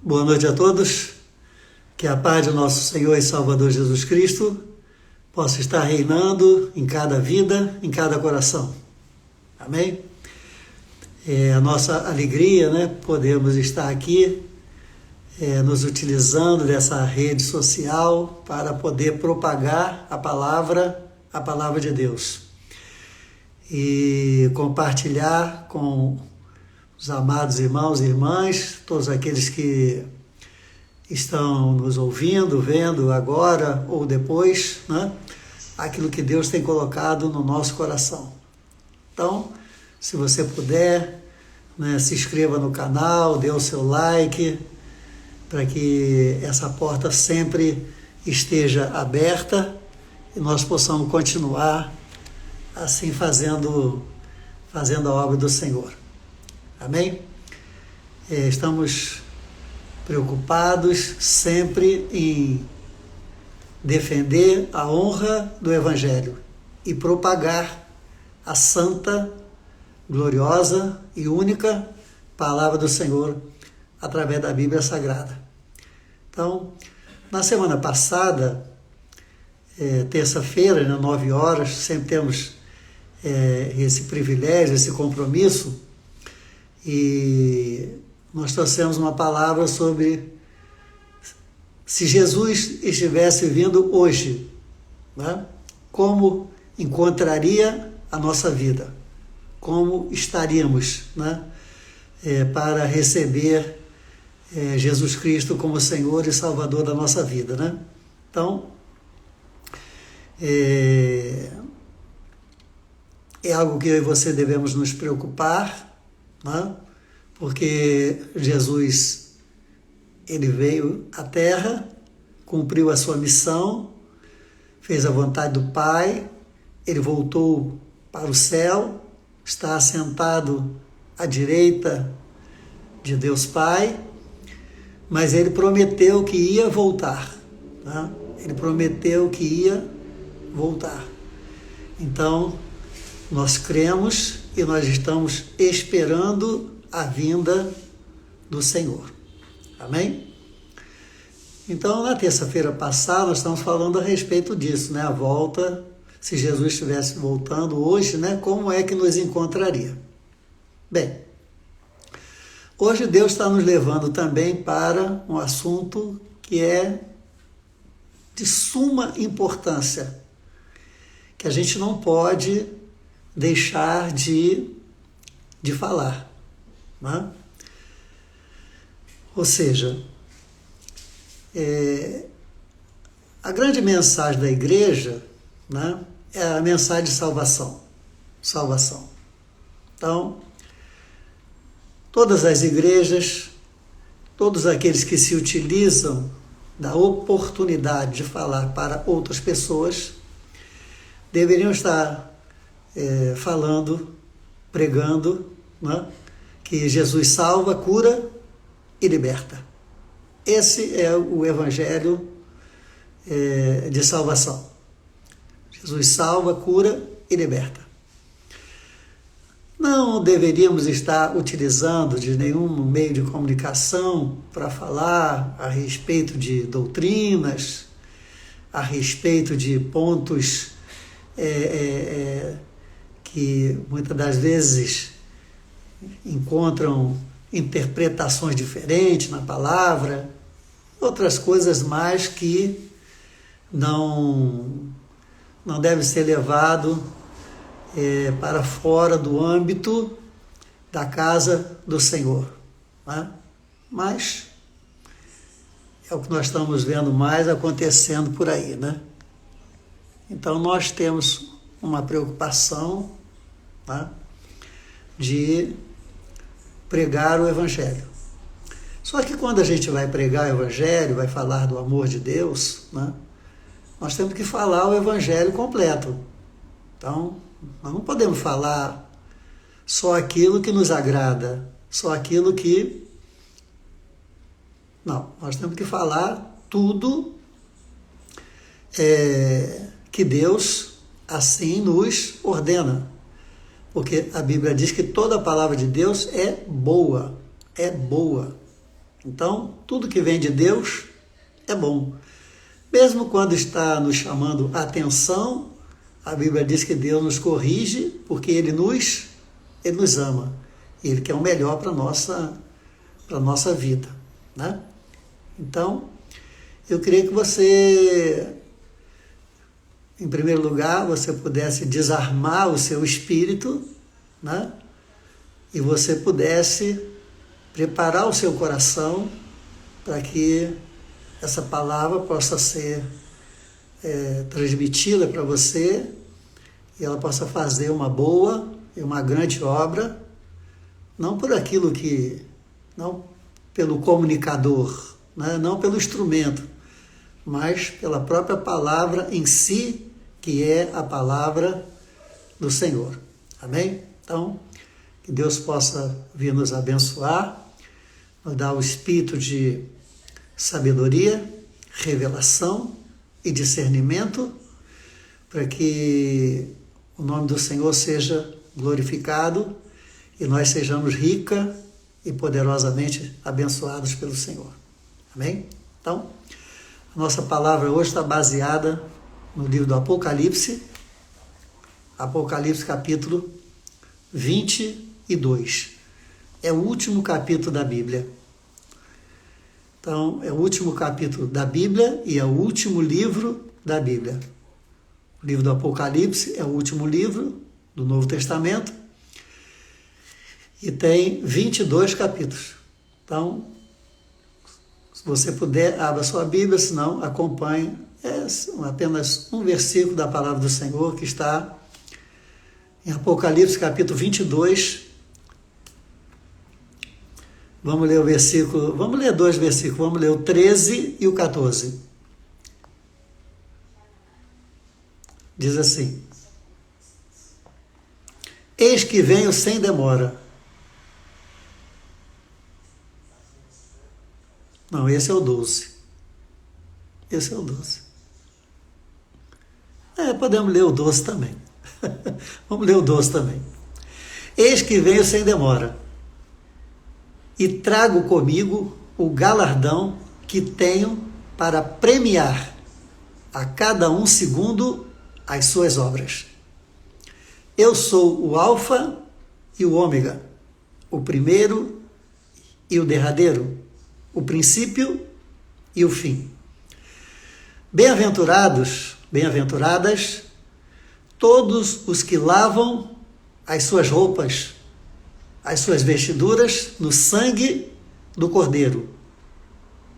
Boa noite a todos, que a paz do nosso Senhor e Salvador Jesus Cristo possa estar reinando em cada vida, em cada coração. Amém? É a nossa alegria, podermos estar aqui, nos utilizando dessa rede social para poder propagar a palavra de Deus e compartilhar com os amados irmãos e irmãs, todos aqueles que estão nos ouvindo, vendo agora ou depois, aquilo que Deus tem colocado no nosso coração. Então, se você puder, se inscreva no canal, dê o seu like, para que essa porta sempre esteja aberta e nós possamos continuar assim fazendo a obra do Senhor. Amém? Estamos preocupados sempre em defender a honra do Evangelho e propagar a santa, gloriosa e única palavra do Senhor através da Bíblia Sagrada. Então, na semana passada, terça-feira, 9 horas, sempre temos esse privilégio, esse compromisso, e nós trouxemos uma palavra sobre se Jesus estivesse vindo hoje, como encontraria a nossa vida, como estaríamos para receber Jesus Cristo como Senhor e Salvador da nossa vida. Então, é algo que eu e você devemos nos preocupar, porque Jesus, ele veio à Terra, cumpriu a sua missão, fez a vontade do Pai, ele voltou para o céu, está assentado à direita de Deus Pai, mas ele prometeu que ia voltar. Ele prometeu que ia voltar. Então, nós cremos e nós estamos esperando a vinda do Senhor. Amém? Então, na terça-feira passada, nós estamos falando a respeito disso, a volta, se Jesus estivesse voltando hoje, como é que nos encontraria? Bem, hoje Deus está nos levando também para um assunto que é de suma importância, que a gente não pode deixar de falar. Ou seja, a grande mensagem da igreja é a mensagem de salvação. Então, todas as igrejas, todos aqueles que se utilizam da oportunidade de falar para outras pessoas, deveriam estar falando, pregando, que Jesus salva, cura e liberta. Esse é o Evangelho de salvação. Jesus salva, cura e liberta. Não deveríamos estar utilizando de nenhum meio de comunicação para falar a respeito de doutrinas, a respeito de pontos que muitas das vezes encontram interpretações diferentes na palavra, outras coisas mais que não deve ser levado para fora do âmbito da casa do Senhor. Mas é o que nós estamos vendo mais acontecendo por aí, Então nós temos uma preocupação de pregar o Evangelho. Só que quando a gente vai pregar o Evangelho, vai falar do amor de Deus, nós temos que falar o Evangelho completo. Então, nós não podemos falar só aquilo que nos agrada, só aquilo que... Não, nós temos que falar tudo que Deus assim nos ordena. Porque a Bíblia diz que toda a palavra de Deus é boa. Então, tudo que vem de Deus é bom. Mesmo quando está nos chamando a atenção, a Bíblia diz que Deus nos corrige porque Ele nos ama. Ele quer o melhor para a nossa vida, né? Então, eu queria que você, em primeiro lugar, você pudesse desarmar o seu espírito, né? E você pudesse preparar o seu coração para que essa palavra possa ser transmitida para você e ela possa fazer uma boa e uma grande obra, não pelo comunicador, né? Não pelo instrumento, mas pela própria palavra em si, que é a palavra do Senhor. Amém? Então, que Deus possa vir nos abençoar, nos dar o espírito de sabedoria, revelação e discernimento, para que o nome do Senhor seja glorificado e nós sejamos rica e poderosamente abençoados pelo Senhor. Amém? Então, a nossa palavra hoje está baseada no livro do Apocalipse, Apocalipse capítulo 22. É o último capítulo da Bíblia. Então, é o último capítulo da Bíblia e é o último livro da Bíblia. O livro do Apocalipse é o último livro do Novo Testamento e tem 22 capítulos. Então, se você puder, abra sua Bíblia, se não, acompanhe. É apenas um versículo da palavra do Senhor que está em Apocalipse capítulo 22. Vamos ler vamos ler dois versículos, vamos ler o 13 e o 14. Diz assim: Eis que venho sem demora. Não, esse é o 12. Esse é o 12. Podemos ler o 12 também. Vamos ler o 12 também. Eis que venho sem demora, e trago comigo o galardão que tenho para premiar a cada um segundo as suas obras. Eu sou o Alfa e o Ômega, o primeiro e o derradeiro, o princípio e o fim. Bem-aventurados, bem-aventuradas, todos os que lavam as suas roupas, as suas vestiduras no sangue do Cordeiro,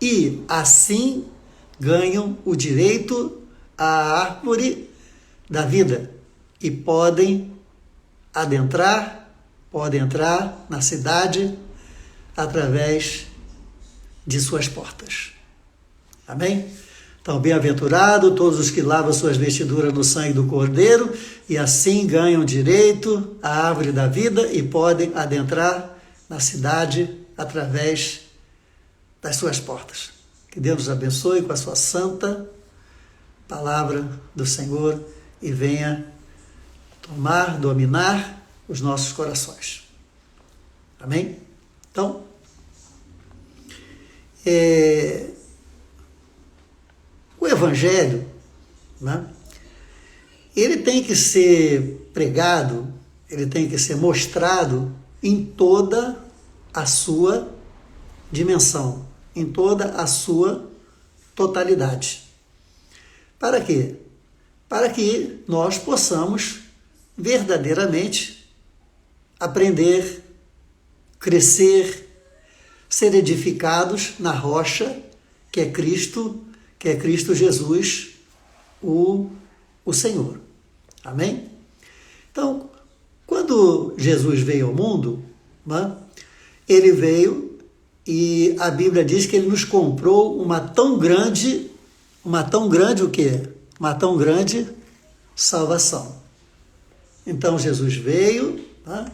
e assim ganham o direito à árvore da vida e podem entrar na cidade através de suas portas. Amém? Então, bem-aventurado todos os que lavam suas vestiduras no sangue do Cordeiro, e assim ganham direito à árvore da vida e podem adentrar na cidade através das suas portas. Que Deus nos abençoe com a sua santa palavra do Senhor e venha dominar os nossos corações. Amém? Então, o Evangelho, né, ele tem que ser pregado, ele tem que ser mostrado em toda a sua dimensão, em toda a sua totalidade. Para quê? Para que nós possamos verdadeiramente aprender, crescer, ser edificados na rocha que é Cristo Jesus, o Senhor. Amém? Então, quando Jesus veio ao mundo, né, ele veio e a Bíblia diz que ele nos comprou uma tão grande o quê? Uma tão grande salvação. Então, Jesus veio, né,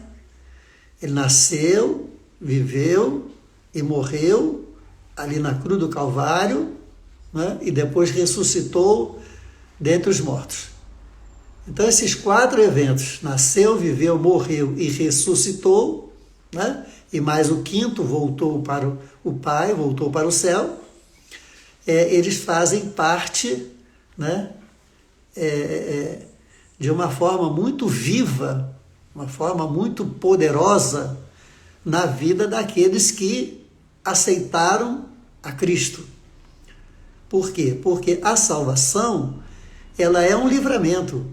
ele nasceu, viveu e morreu ali na cruz do Calvário, né, e depois ressuscitou dentre os mortos. Então, esses 4 eventos, nasceu, viveu, morreu e ressuscitou, né? E mais o quinto voltou para o Pai, voltou para o céu. Eles fazem parte, né? De uma forma muito viva, uma forma muito poderosa na vida daqueles que aceitaram a Cristo. Por quê? Porque a salvação, ela é um livramento.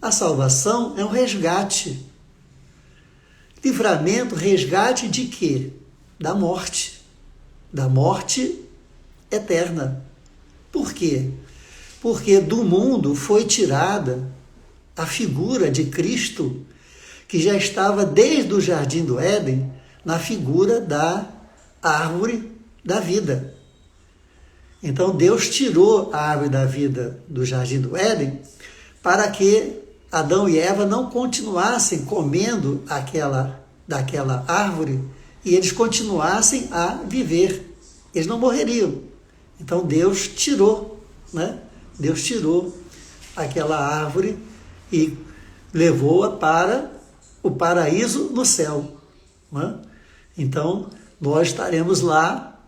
A salvação é um resgate. Livramento, resgate de quê? Da morte. Da morte eterna. Por quê? Porque do mundo foi tirada a figura de Cristo, que já estava desde o Jardim do Éden na figura da árvore da vida. Então Deus tirou a árvore da vida do Jardim do Éden para que Adão e Eva não continuassem comendo daquela árvore e eles continuassem a viver. Eles não morreriam. Então Deus tirou, né? Deus tirou aquela árvore e levou-a para o paraíso no céu, né? Então nós estaremos lá,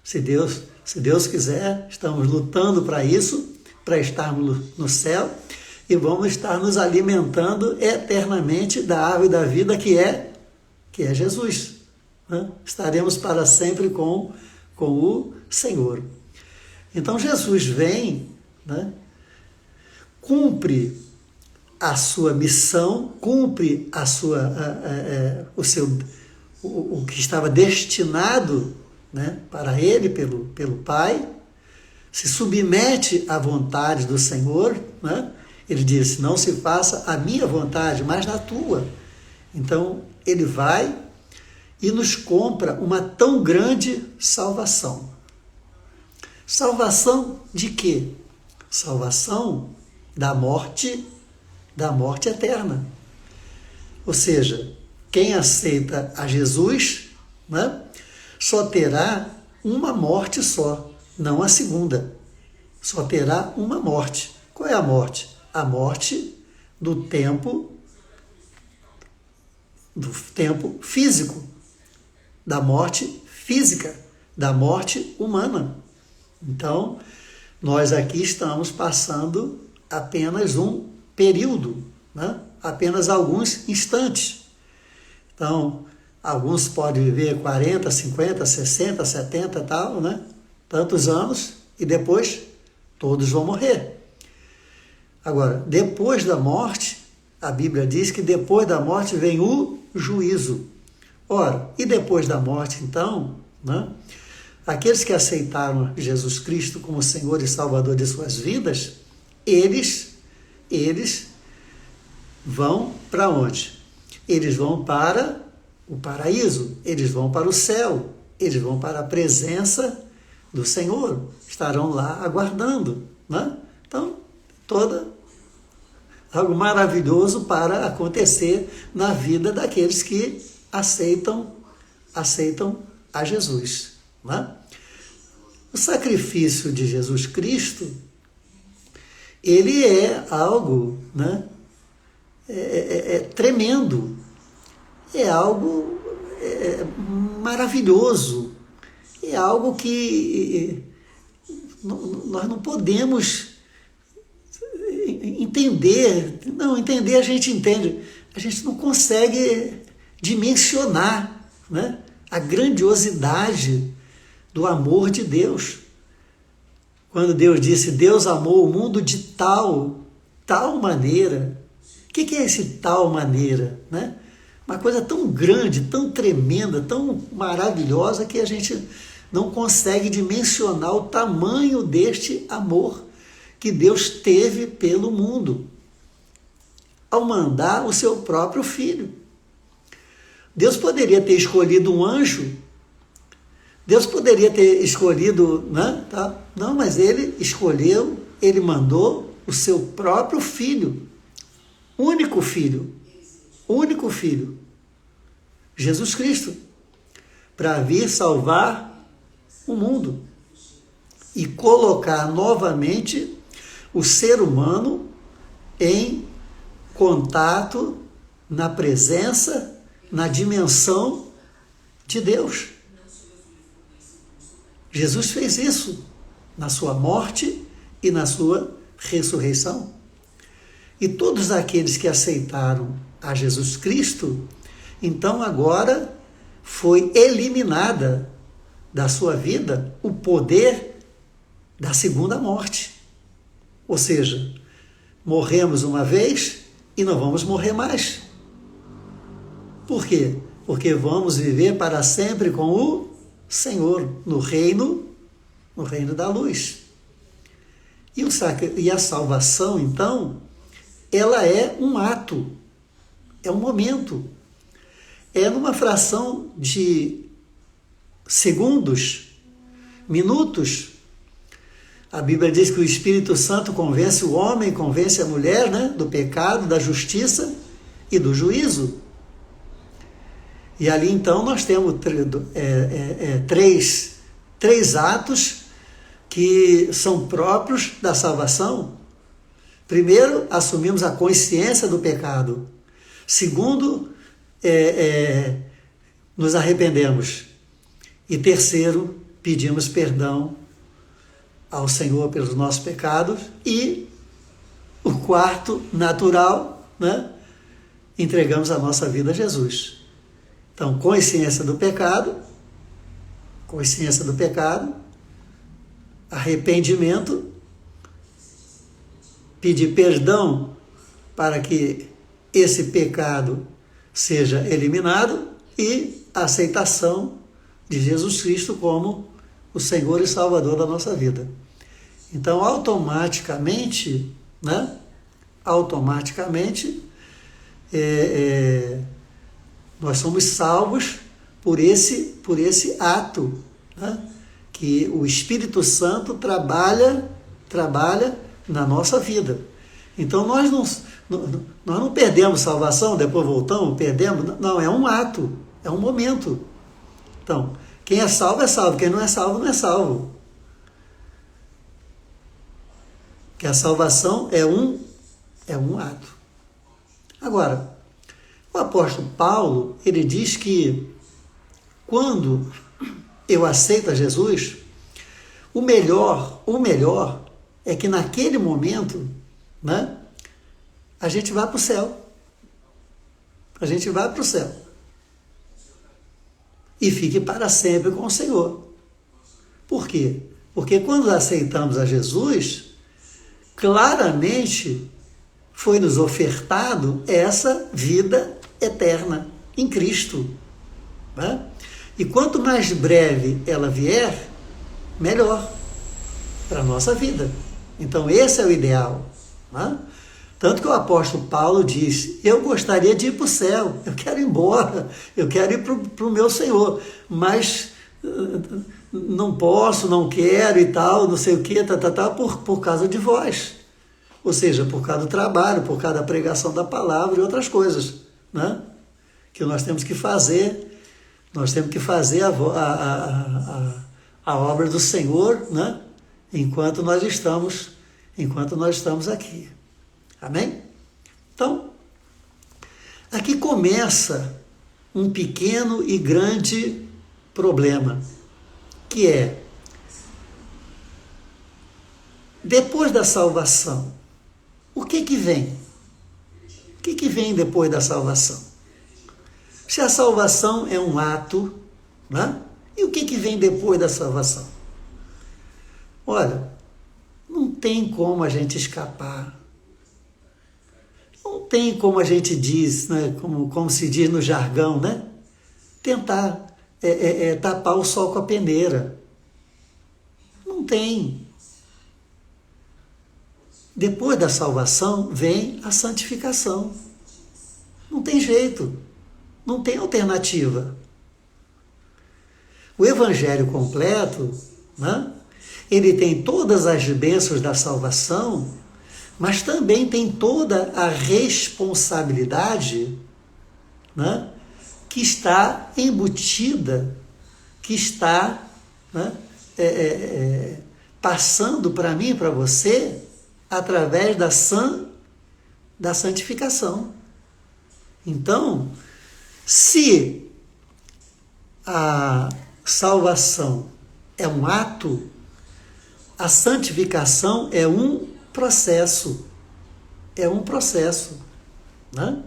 se Deus quiser, estamos lutando para isso, para estarmos no céu, e vamos estar nos alimentando eternamente da árvore da vida que é Jesus, né? Estaremos para sempre com o Senhor. Então Jesus vem, né? Cumpre a sua missão, cumpre o que estava destinado, né, para ele pelo Pai, se submete à vontade do Senhor, né? Ele disse: não se faça a minha vontade, mas na tua. Então ele vai e nos compra uma tão grande salvação. Salvação de quê? Salvação da morte eterna. Ou seja, quem aceita a Jesus, né, só terá uma morte só, não a segunda. Só terá uma morte. Qual é a morte? A morte do tempo físico, da morte física, da morte humana. Então, nós aqui estamos passando apenas um período, né? Apenas alguns instantes. Então, alguns podem viver 40, 50, 60, 70 e tal, né? Tantos anos, e depois todos vão morrer. Agora, depois da morte, a Bíblia diz que depois da morte vem o juízo. Ora, e depois da morte, então, né? Aqueles que aceitaram Jesus Cristo como Senhor e Salvador de suas vidas, eles vão para onde? Eles vão para o paraíso, eles vão para o céu, eles vão para a presença do Senhor, estarão lá aguardando, né? Então, algo maravilhoso para acontecer na vida daqueles que aceitam a Jesus, né? O sacrifício de Jesus Cristo, ele é algo, né, tremendo, é algo maravilhoso, é algo que nós não podemos entender. Não, entender a gente entende, a gente não consegue dimensionar, né, a grandiosidade do amor de Deus. Quando Deus disse: Deus amou o mundo de tal maneira. O que é esse tal maneira, né? Uma coisa tão grande, tão tremenda, tão maravilhosa que a gente não consegue dimensionar o tamanho deste amor que Deus teve pelo mundo ao mandar o seu próprio Filho. Deus poderia ter escolhido um anjo, Deus poderia ter escolhido, né? Tá? Não, mas ele escolheu, ele mandou o seu próprio Filho, único Filho, Jesus Cristo, para vir salvar o mundo e colocar novamente o ser humano em contato, na presença, na dimensão de Deus. Jesus fez isso na sua morte e na sua ressurreição. E todos aqueles que aceitaram a Jesus Cristo, então agora foi eliminada da sua vida o poder da segunda morte. Ou seja, morremos uma vez e não vamos morrer mais. Por quê? Porque vamos viver para sempre com o Senhor no reino da luz. E a salvação, então, ela é um ato, é um momento. É numa fração de segundos, minutos. A Bíblia diz que o Espírito Santo convence o homem, convence a mulher, né, do pecado, da justiça e do juízo. E ali então nós temos três atos que são próprios da salvação. Primeiro, assumimos a consciência do pecado. Segundo, nos arrependemos. E terceiro, pedimos perdão ao Senhor pelos nossos pecados. E o quarto, natural, né? Entregamos a nossa vida a Jesus. Então, consciência do pecado, arrependimento, pedir perdão para que esse pecado seja eliminado e a aceitação de Jesus Cristo como o Senhor e Salvador da nossa vida. Então, automaticamente, né? Nós somos salvos por esse ato, né? Que o Espírito Santo trabalha na nossa vida. Então nós não perdemos salvação, depois voltamos, perdemos. Não, é um ato, é um momento. Então, quem é salvo, quem não é salvo. Que a salvação é um ato. Agora, o apóstolo Paulo, ele diz que quando eu aceito a Jesus, o melhor é que naquele momento, né, a gente vai para o céu. E fique para sempre com o Senhor. Por quê? Porque quando aceitamos a Jesus, claramente foi nos ofertado essa vida eterna em Cristo. Né? E quanto mais breve ela vier, melhor para a nossa vida. Então esse é o ideal. Né? Tanto que o apóstolo Paulo diz, eu gostaria de ir para o céu, eu quero ir embora, eu quero ir para o meu Senhor, mas não posso, não quero e tal, não sei o que, por causa de vós. Ou seja, por causa do trabalho, por causa da pregação da palavra e outras coisas, né? Que nós temos que fazer. Nós temos que fazer a obra do Senhor, né? enquanto nós estamos aqui. Amém? Então, aqui começa um pequeno e grande problema, que é, depois da salvação, o que vem? O que vem depois da salvação? Se a salvação é um ato, né? E o que vem depois da salvação? Olha, não tem como a gente escapar. Não tem como a gente diz, né? como se diz no jargão, né? Tentar tapar o sol com a peneira. Não tem. Depois da salvação vem a santificação. Não tem jeito. Não tem alternativa. O evangelho completo, né, ele tem todas as bênçãos da salvação, mas também tem toda a responsabilidade, né, que está embutida, que está, né, passando para mim e para você através da santificação. Então, se a salvação é um ato, a santificação é um processo. É um processo, né?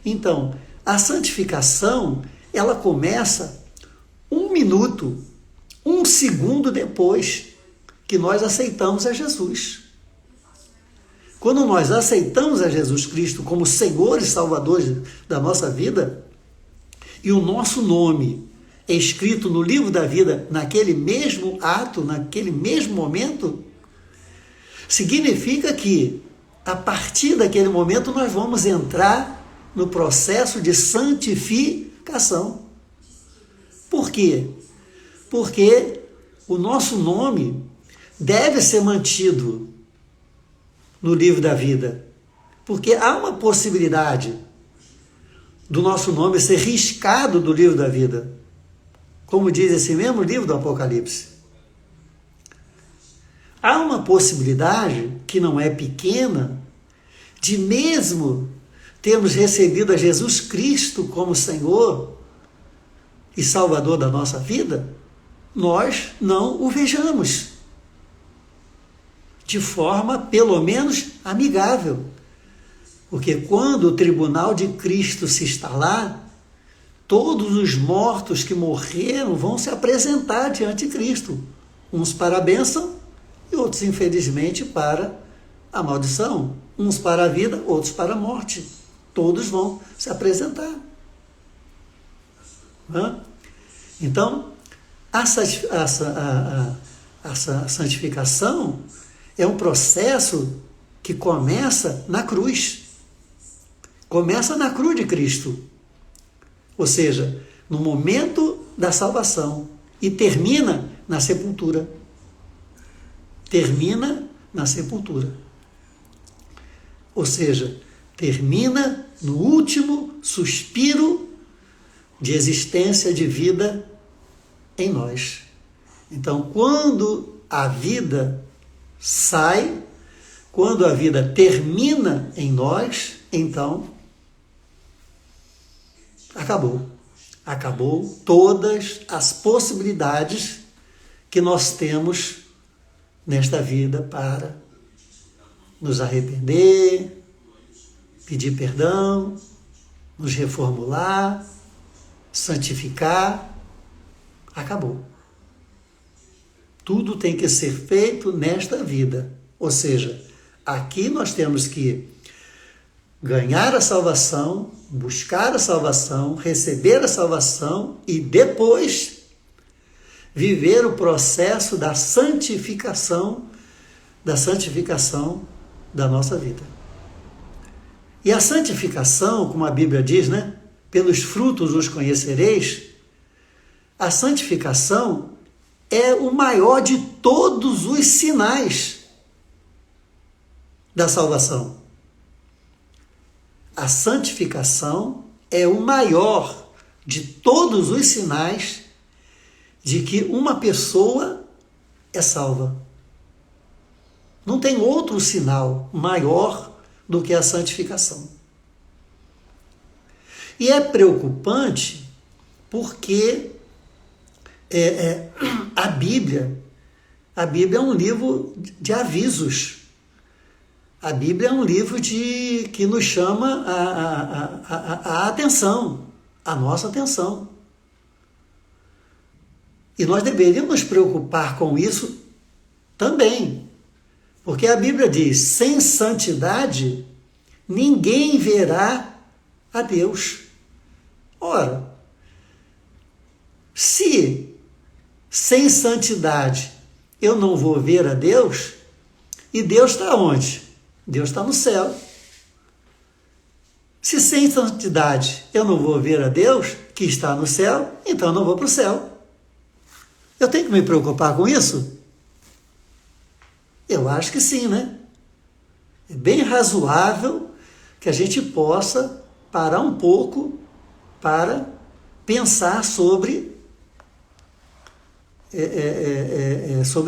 Então, a santificação, ela começa 1 minuto, 1 segundo depois que nós aceitamos a Jesus. Quando nós aceitamos a Jesus Cristo como Senhor e Salvador da nossa vida, e o nosso nome é escrito no livro da vida naquele mesmo ato, naquele mesmo momento, significa que, a partir daquele momento, nós vamos entrar no processo de santificação. Por quê? Porque o nosso nome deve ser mantido no livro da vida. Porque há uma possibilidade do nosso nome ser riscado do livro da vida. Como diz esse mesmo livro do Apocalipse. Há uma possibilidade, que não é pequena, de mesmo termos recebido a Jesus Cristo como Senhor e Salvador da nossa vida, nós não o vejamos de forma, pelo menos, amigável. Porque quando o tribunal de Cristo se instalar, todos os mortos que morreram vão se apresentar diante de Cristo, uns para a bênção e outros, infelizmente, para a maldição, uns para a vida, outros para a morte. Todos vão se apresentar. Então, a santificação é um processo que começa na cruz. Começa na cruz de Cristo. Ou seja, no momento da salvação. E termina na sepultura. Termina na sepultura. Ou seja, termina no último suspiro de existência de vida em nós. Então, quando a vida sai, quando a vida termina em nós, então acabou. Acabou todas as possibilidades que nós temos nesta vida para nos arrepender, pedir perdão, nos reformular, santificar. Acabou. Tudo tem que ser feito nesta vida. Ou seja, aqui nós temos que ganhar a salvação, buscar a salvação, receber a salvação e depois viver o processo da santificação da nossa vida. E a santificação, como a Bíblia diz, né? Pelos frutos os conhecereis. A santificação é o maior de todos os sinais da salvação. A santificação é o maior de todos os sinais de que uma pessoa é salva. Não tem outro sinal maior do que a santificação. E é preocupante porque a Bíblia é um livro de avisos. A Bíblia é um livro que nos chama a atenção, a nossa atenção. E nós deveríamos nos preocupar com isso também. Porque a Bíblia diz, sem santidade, ninguém verá a Deus. Ora, se sem santidade eu não vou ver a Deus, e Deus está onde? Deus está no céu. Se sem santidade eu não vou ver a Deus, que está no céu, então eu não vou para o céu. Eu tenho que me preocupar com isso? Eu acho que sim, né? É bem razoável que a gente possa parar um pouco para pensar sobre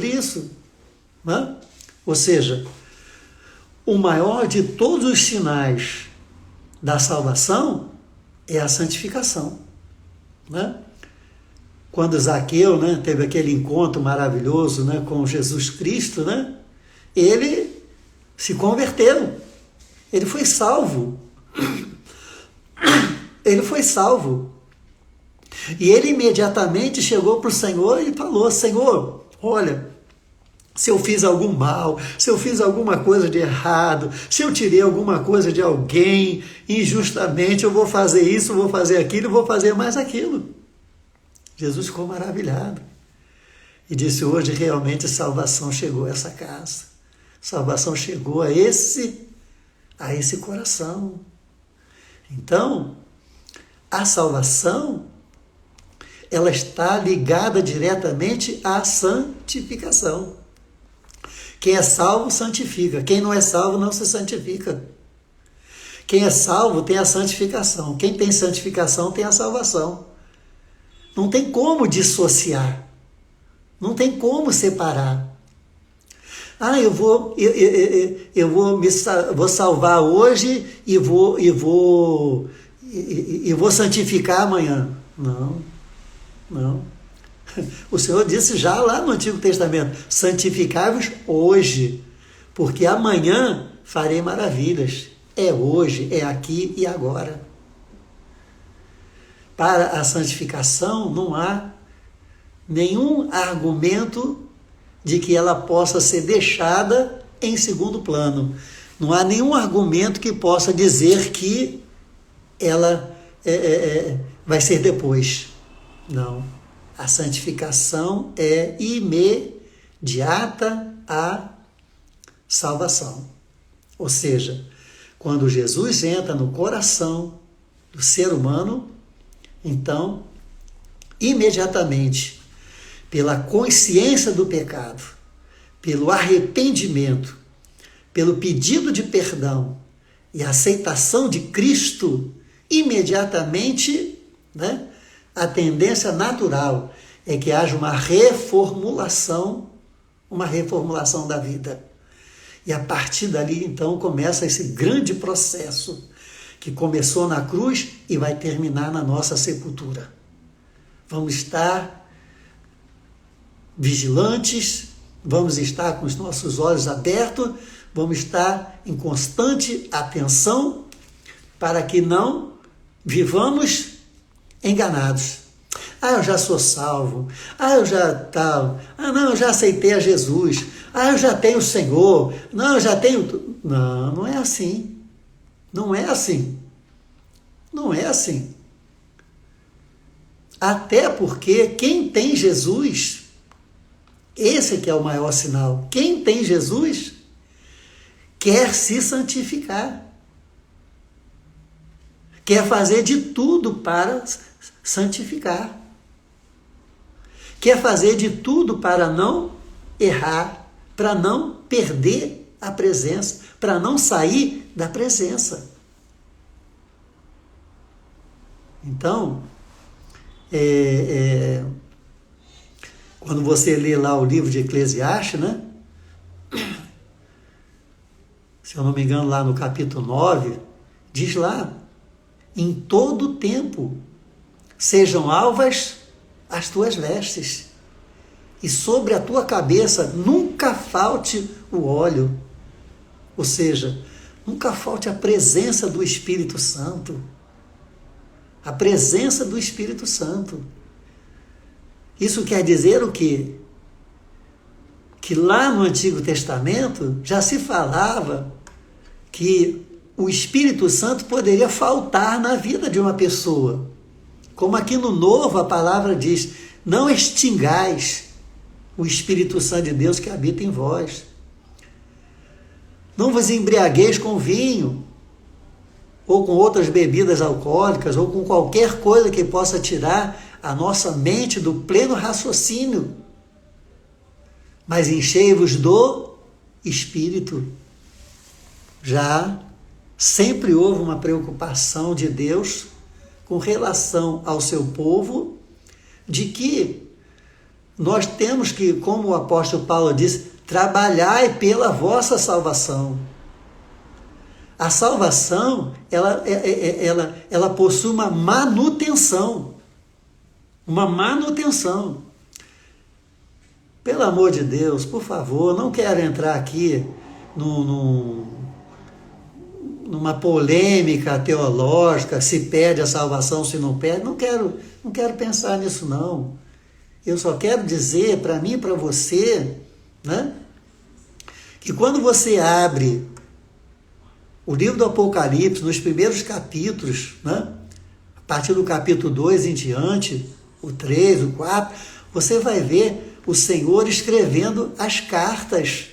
isso. Né? Ou seja, o maior de todos os sinais da salvação é a santificação. Né? quando Zaqueu, né, teve aquele encontro maravilhoso, né, com Jesus Cristo, né, ele se converteu, ele foi salvo. Ele foi salvo. E ele imediatamente chegou para o Senhor e falou: Senhor, olha, se eu fiz algum mal, se eu fiz alguma coisa de errado, se eu tirei alguma coisa de alguém injustamente, eu vou fazer isso, vou fazer aquilo, vou fazer mais aquilo. Jesus ficou maravilhado e disse: hoje realmente salvação chegou a essa casa, salvação chegou a esse coração. Então, a salvação, ela está ligada diretamente à santificação. Quem é salvo, santifica. Quem não é salvo, não se santifica. Quem é salvo tem a santificação. Quem tem santificação tem a salvação. Não tem como dissociar. Não tem como separar. Vou salvar hoje e vou santificar amanhã. Não. O Senhor disse já lá no Antigo Testamento: santificai-vos hoje, porque amanhã farei maravilhas. É hoje, é aqui e agora. Para a santificação não há nenhum argumento de que ela possa ser deixada em segundo plano. Não há nenhum argumento que possa dizer que ela vai ser depois. Não. A santificação é imediata à salvação. Ou seja, quando Jesus entra no coração do ser humano, então, imediatamente, pela consciência do pecado, pelo arrependimento, pelo pedido de perdão e aceitação de Cristo, imediatamente, né, a tendência natural é que haja uma reformulação da vida. E a partir dali, então, começa esse grande processo que começou na cruz e vai terminar na nossa sepultura. Vamos estar vigilantes, vamos estar com os nossos olhos abertos, vamos estar em constante atenção para que não vivamos enganados. Eu já sou salvo. Eu já tal. Não, eu já aceitei a Jesus. Eu já tenho o Senhor. Não, eu já tenho... Não, não é assim. Não é assim. Não é assim. Até porque quem tem Jesus, esse que é o maior sinal. Quem tem Jesus quer se santificar. Quer fazer de tudo para santificar. Quer fazer de tudo para não errar, para não perder a presença, para não sair da presença. Então, quando você lê lá o livro de Eclesiastes, né? Se eu não me engano, lá no capítulo 9, diz lá: em todo tempo sejam alvas as tuas vestes, e sobre a tua cabeça nunca falte o óleo. Ou seja, nunca falte a presença do Espírito Santo. A presença do Espírito Santo. Isso quer dizer o quê? Que lá no Antigo Testamento já se falava que o Espírito Santo poderia faltar na vida de uma pessoa. Como aqui no Novo a palavra diz: não extingais o Espírito Santo de Deus que habita em vós. Não vos embriagueis com vinho, ou com outras bebidas alcoólicas, ou com qualquer coisa que possa tirar a nossa mente do pleno raciocínio. Mas enchei-vos do Espírito. Já sempre houve uma preocupação de Deus com relação ao seu povo, de que nós temos que, como o apóstolo Paulo disse, trabalhai pela vossa salvação. A salvação, ela possui uma manutenção. uma manutenção. Pelo amor de Deus, por favor, não quero entrar aqui numa polêmica teológica, se perde a salvação, se não perde. Não quero pensar nisso, não. Eu só quero dizer para mim e para você, né, que quando você abre o livro do Apocalipse, nos primeiros capítulos, né, a partir do capítulo 2 em diante, o 3, o 4, você vai ver o Senhor escrevendo as cartas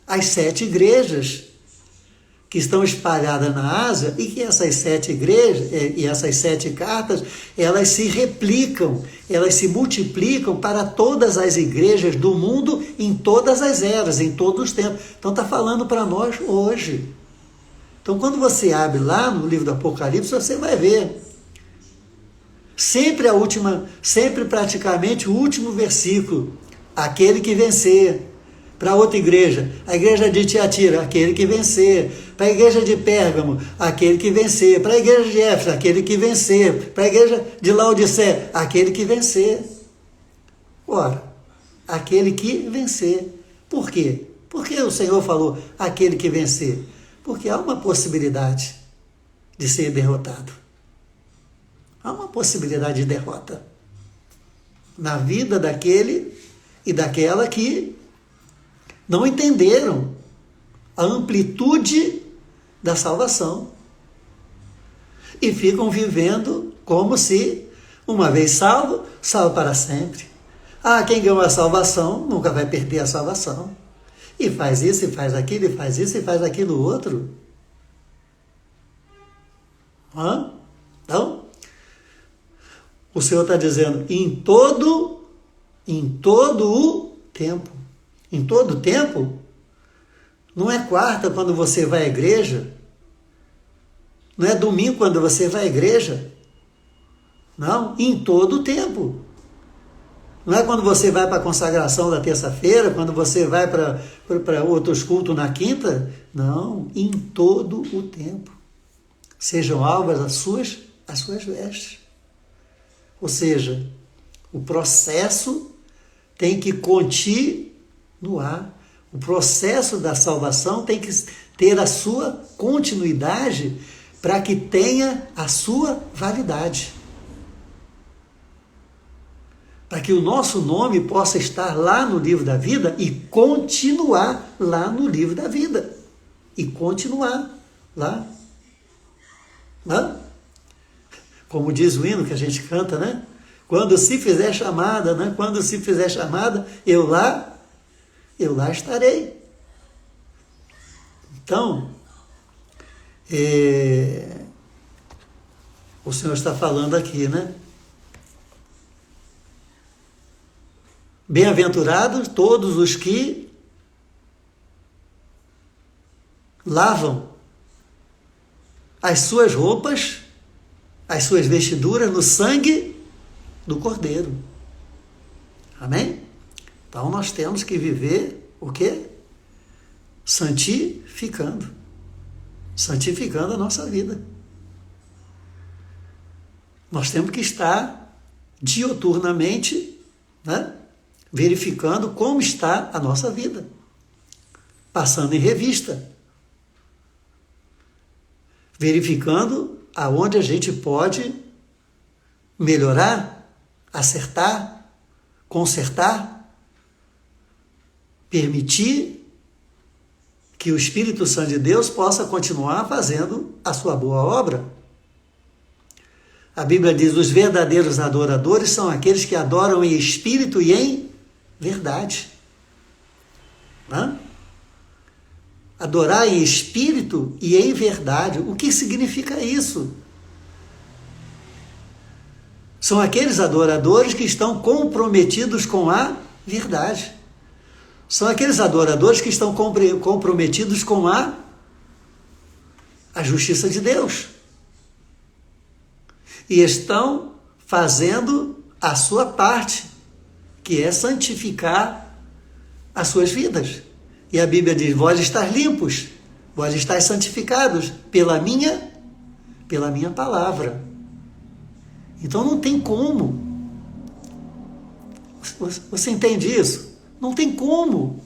às 7 igrejas que estão espalhadas na Ásia, e que essas 7 igrejas e essas 7 cartas, elas se replicam, elas se multiplicam para todas as igrejas do mundo em todas as eras, em todos os tempos. Então está falando para nós hoje. Então quando você abre lá no livro do Apocalipse, você vai ver sempre praticamente o último versículo, aquele que vencer. Para outra igreja, a igreja de Tiatira, aquele que vencer. Para a igreja de Pérgamo, aquele que vencer. Para a igreja de Éfeso, aquele que vencer. Para a igreja de Laodiceia, aquele que vencer. Ora, aquele que vencer. Por quê? Por que o Senhor falou aquele que vencer? Porque há uma possibilidade de ser derrotado. Há uma possibilidade de derrota na vida daquele e daquela que não entenderam a amplitude da salvação e ficam vivendo como se, uma vez salvo, salvo para sempre. Quem ganhou a salvação nunca vai perder a salvação. E faz isso, e faz aquilo, e faz isso, e faz aquilo outro. Então, o Senhor está dizendo, em todo o tempo. Em todo o tempo, não é quarta quando você vai à igreja, não é domingo quando você vai à igreja, não, em todo o tempo. Não é quando você vai para a consagração da terça-feira, quando você vai para outros cultos na quinta, não, em todo o tempo. Sejam alvas as suas vestes. Ou seja, o processo tem que continuar. O processo da salvação tem que ter a sua continuidade para que tenha a sua validade. Para que o nosso nome possa estar lá no livro da vida e continuar lá no livro da vida. E continuar lá. Como diz o hino que a gente canta, né? Quando se fizer chamada, né? Quando se fizer chamada, eu lá estarei. Então, o Senhor está falando aqui, né? Bem-aventurados todos os que lavam as suas roupas, as suas vestiduras no sangue do Cordeiro. Amém? Então nós temos que viver o quê? Santificando a nossa vida. Nós temos que estar diuturnamente, né, verificando como está a nossa vida, passando em revista, verificando aonde a gente pode melhorar, acertar, consertar, permitir que o Espírito Santo de Deus possa continuar fazendo a sua boa obra. A Bíblia diz, os verdadeiros adoradores são aqueles que adoram em espírito e em verdade. Adorar em espírito e em verdade. O que significa isso? São aqueles adoradores que estão comprometidos com a verdade. São aqueles adoradores que estão comprometidos com a justiça de Deus. E estão fazendo a sua parte, que é santificar as suas vidas. E a Bíblia diz, vós estáis limpos, vós estáis santificados pela minha palavra. Então não tem como. Você entende isso? Não tem como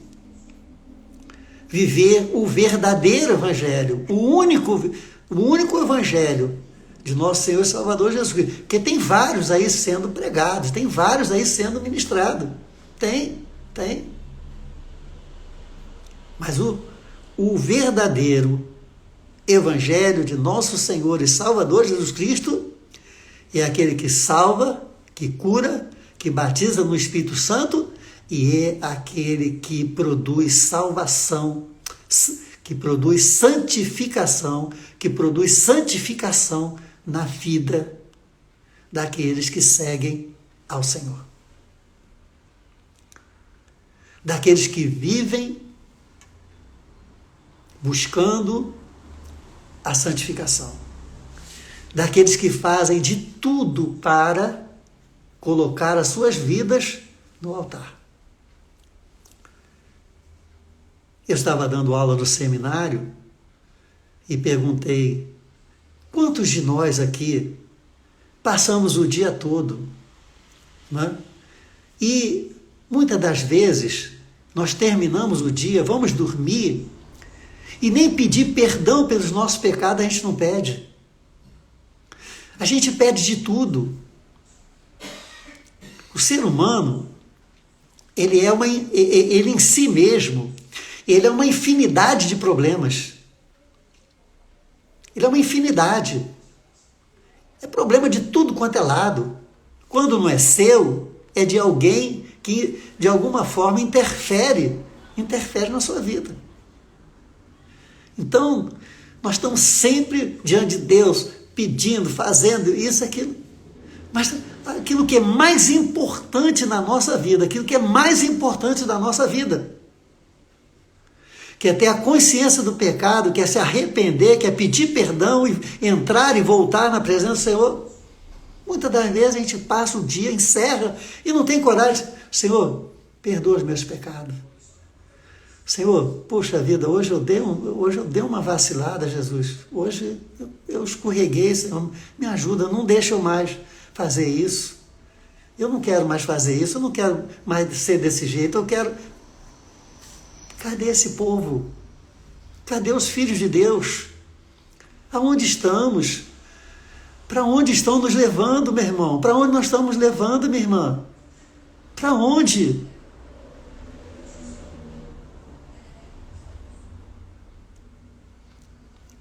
viver o verdadeiro evangelho, o único evangelho de nosso Senhor e Salvador Jesus Cristo. Porque tem vários aí sendo pregados, tem vários aí sendo ministrados. Tem. Mas o verdadeiro evangelho de nosso Senhor e Salvador Jesus Cristo é aquele que salva, que cura, que batiza no Espírito Santo e é aquele que produz salvação, que produz santificação, na vida daqueles que seguem ao Senhor. Daqueles que vivem buscando a santificação. Daqueles que fazem de tudo para colocar as suas vidas no altar. Eu estava dando aula no seminário e perguntei: quantos de nós aqui passamos o dia todo, né? E muitas das vezes nós terminamos o dia, vamos dormir e nem pedir perdão pelos nossos pecados a gente não pede. A gente pede de tudo. O ser humano, ele em si mesmo, ele é uma infinidade de problemas. Ele é uma infinidade. É problema de tudo quanto é lado. Quando não é seu, é de alguém que, de alguma forma, interfere na sua vida. Então, nós estamos sempre diante de Deus, pedindo, fazendo isso, aquilo. Mas aquilo que é mais importante na nossa vida, que é ter a consciência do pecado, que é se arrepender, que é pedir perdão e entrar e voltar na presença do Senhor. Muitas das vezes a gente passa o dia, encerra e não tem coragem. Senhor, perdoa os meus pecados. Senhor, puxa vida, hoje eu dei uma vacilada, Jesus. Hoje eu escorreguei, Senhor, me ajuda, não deixa eu mais fazer isso. Eu não quero mais fazer isso, eu não quero mais ser desse jeito, eu quero... Cadê esse povo? Cadê os filhos de Deus? Aonde estamos? Para onde estão nos levando, meu irmão? Para onde nós estamos levando, minha irmã? Para onde?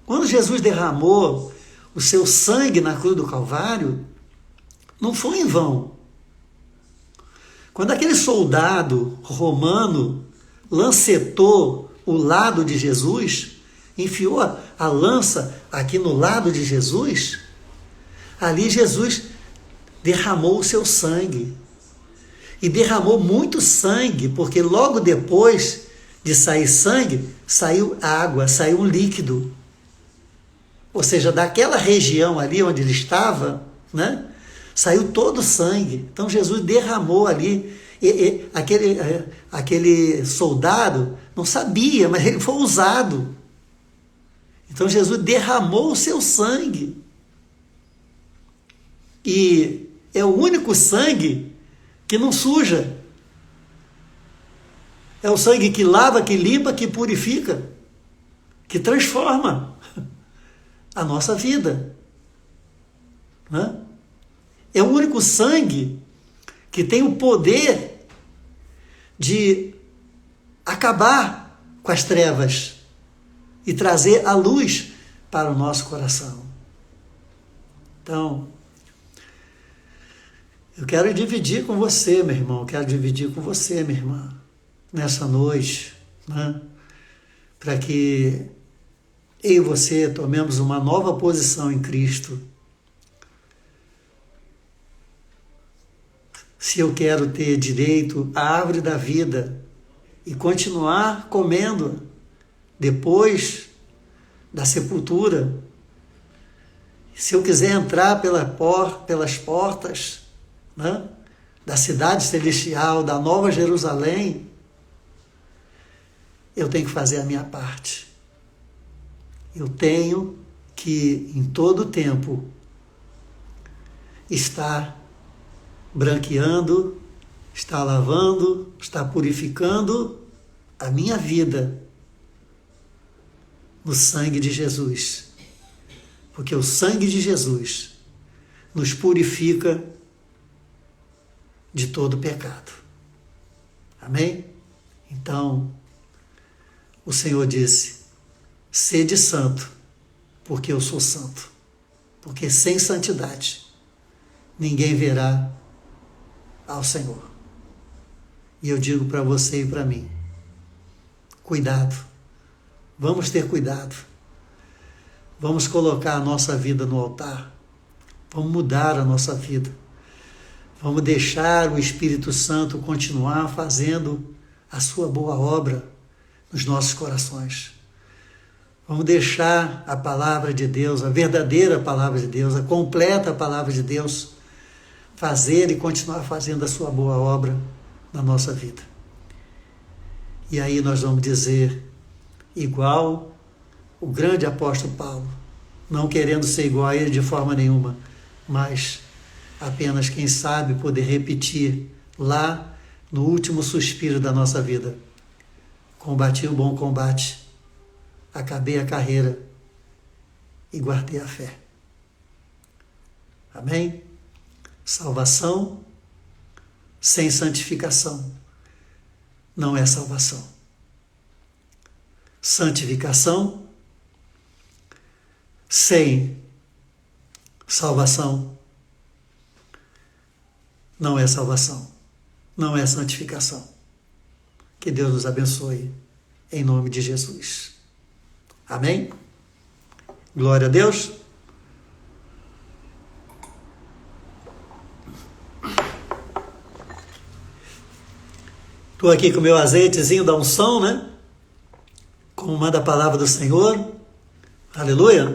Quando Jesus derramou o seu sangue na cruz do Calvário, não foi em vão. Quando aquele soldado romano lancetou o lado de Jesus, enfiou a lança aqui no lado de Jesus, ali Jesus derramou o seu sangue. E derramou muito sangue, porque logo depois de sair sangue, saiu água, saiu um líquido. Ou seja, daquela região ali onde ele estava, né, saiu todo o sangue. Então Jesus derramou ali. Aquele soldado não sabia, mas ele foi usado. Então Jesus derramou o seu sangue. E é o único sangue que não suja. É o sangue que lava, que limpa, que purifica, que transforma a nossa vida. Né? É o único sangue que tem o poder de acabar com as trevas e trazer a luz para o nosso coração. Então, eu quero dividir com você, meu irmão, quero dividir com você, minha irmã, nessa noite, né? Para que eu e você tomemos uma nova posição em Cristo. Se eu quero ter direito à árvore da vida e continuar comendo depois da sepultura, se eu quiser entrar pelas portas, né, da cidade celestial, da Nova Jerusalém, eu tenho que fazer a minha parte. Eu tenho que, em todo tempo, está branqueando, está lavando, está purificando a minha vida no sangue de Jesus. Porque o sangue de Jesus nos purifica de todo pecado. Amém? Então, o Senhor disse: sede santo, porque eu sou santo. Porque sem santidade ninguém verá ao Senhor. E eu digo para você e para mim: cuidado, vamos ter cuidado, vamos colocar a nossa vida no altar, vamos mudar a nossa vida, vamos deixar o Espírito Santo continuar fazendo a sua boa obra nos nossos corações. Vamos deixar a palavra de Deus, a verdadeira palavra de Deus, a completa palavra de Deus, fazer e continuar fazendo a sua boa obra na nossa vida. E aí nós vamos dizer, igual o grande apóstolo Paulo, não querendo ser igual a ele de forma nenhuma, mas apenas, quem sabe, poder repetir lá no último suspiro da nossa vida: combati o bom combate, acabei a carreira e guardei a fé. Amém? Salvação sem santificação não é salvação. Santificação sem salvação não é salvação, não é santificação. Que Deus nos abençoe, em nome de Jesus. Amém? Glória a Deus. Estou aqui com o meu azeitezinho da unção, né? Como manda a palavra do Senhor. Aleluia.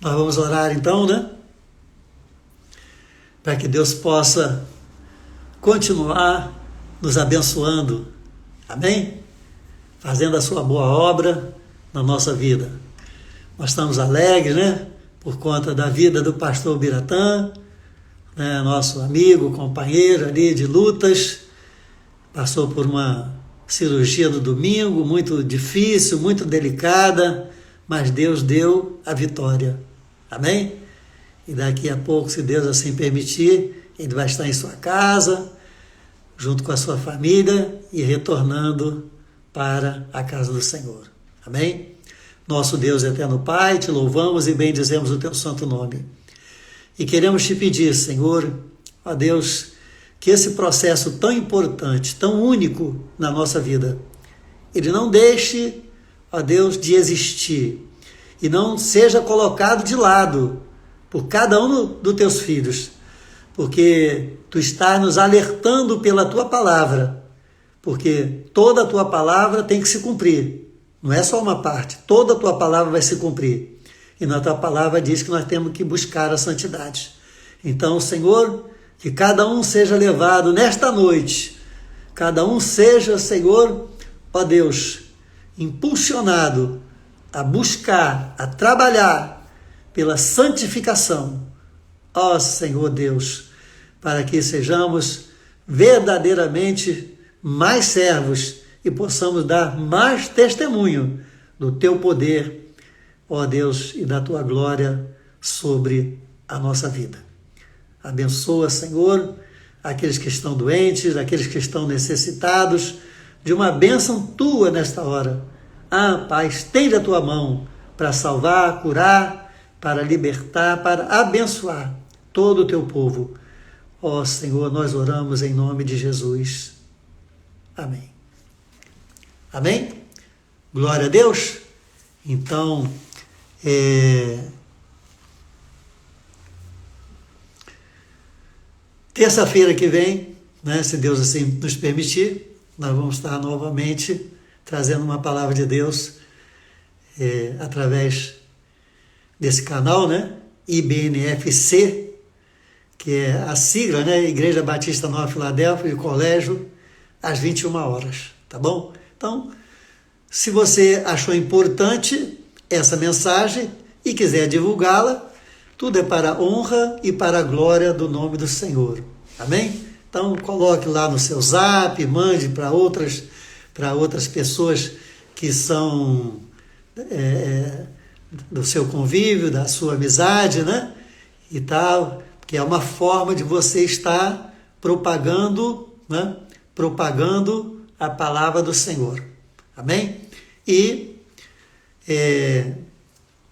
Nós vamos orar então, né? Para que Deus possa continuar nos abençoando. Amém? Fazendo a sua boa obra na nossa vida. Nós estamos alegres, né? Por conta da vida do pastor Biratã, né? Nosso amigo, companheiro ali de lutas. Passou por uma cirurgia no domingo, muito difícil, muito delicada, mas Deus deu a vitória. Amém? E daqui a pouco, se Deus assim permitir, ele vai estar em sua casa, junto com a sua família e retornando para a casa do Senhor. Amém? Nosso Deus eterno Pai, te louvamos e bendizemos o teu santo nome. E queremos te pedir, Senhor, ó Deus, que esse processo tão importante, tão único na nossa vida, ele não deixe, ó Deus, de existir e não seja colocado de lado por cada um dos teus filhos, porque tu estás nos alertando pela tua palavra, porque toda a tua palavra tem que se cumprir, não é só uma parte, toda a tua palavra vai se cumprir, e na tua palavra diz que nós temos que buscar a santidade. Então, Senhor, que cada um seja levado nesta noite, cada um seja, Senhor, ó Deus, impulsionado a buscar, a trabalhar pela santificação, ó Senhor Deus, para que sejamos verdadeiramente mais servos e possamos dar mais testemunho do teu poder, ó Deus, e da tua glória sobre a nossa vida. Abençoa, Senhor, aqueles que estão doentes, aqueles que estão necessitados de uma bênção tua nesta hora. Ah, Pai, estende a tua mão para salvar, curar, para libertar, para abençoar todo o teu povo. Ó Senhor, nós oramos em nome de Jesus. Amém. Amém? Glória a Deus. Então, terça-feira que vem, né, se Deus assim nos permitir, nós vamos estar novamente trazendo uma palavra de Deus através desse canal, né, IBNFC, que é a sigla, né, Igreja Batista Nova Filadélfia, de colégio, às 21 horas, tá bom? Então, se você achou importante essa mensagem e quiser divulgá-la, tudo é para a honra e para a glória do nome do Senhor. Amém? Então, coloque lá no seu zap, mande para outras pessoas que são do seu convívio, da sua amizade, né? E tal, que é uma forma de você estar propagando, né? Propagando a palavra do Senhor. Amém? E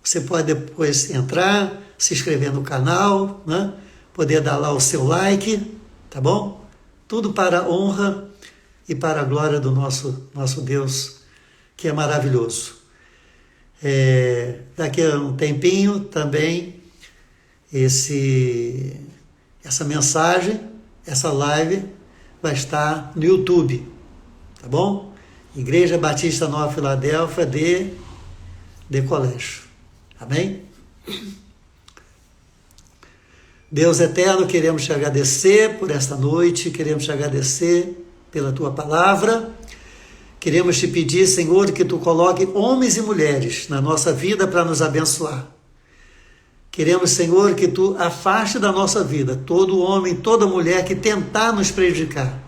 você pode depois entrar, se inscrever no canal, né? Poder dar lá o seu like, tá bom? Tudo para a honra e para a glória do nosso Deus, que é maravilhoso. Daqui a um tempinho também essa mensagem, essa live vai estar no YouTube, tá bom? Igreja Batista Nova Filadélfia de Colégio. Amém? Deus eterno, queremos te agradecer por esta noite, queremos te agradecer pela tua palavra. Queremos te pedir, Senhor, que tu coloque homens e mulheres na nossa vida para nos abençoar. Queremos, Senhor, que tu afaste da nossa vida todo homem, toda mulher que tentar nos prejudicar.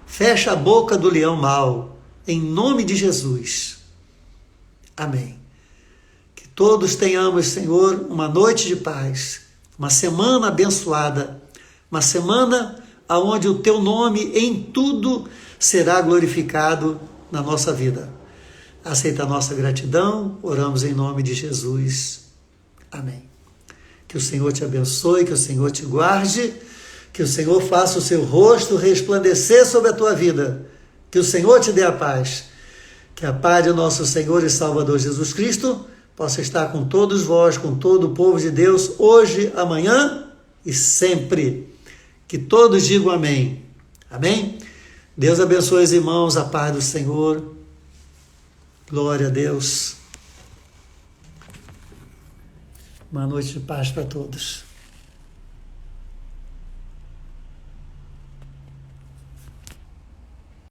Fecha a boca do leão mau, em nome de Jesus. Amém. Que todos tenhamos, Senhor, uma noite de paz, uma semana abençoada, uma semana onde o teu nome em tudo será glorificado na nossa vida. Aceita a nossa gratidão, oramos em nome de Jesus. Amém. Que o Senhor te abençoe, que o Senhor te guarde, que o Senhor faça o seu rosto resplandecer sobre a tua vida, que o Senhor te dê a paz, que a paz de nosso Senhor e Salvador Jesus Cristo possa estar com todos vós, com todo o povo de Deus, hoje, amanhã e sempre. Que todos digam amém. Amém? Deus abençoe os irmãos, a paz do Senhor. Glória a Deus. Uma noite de paz para todos.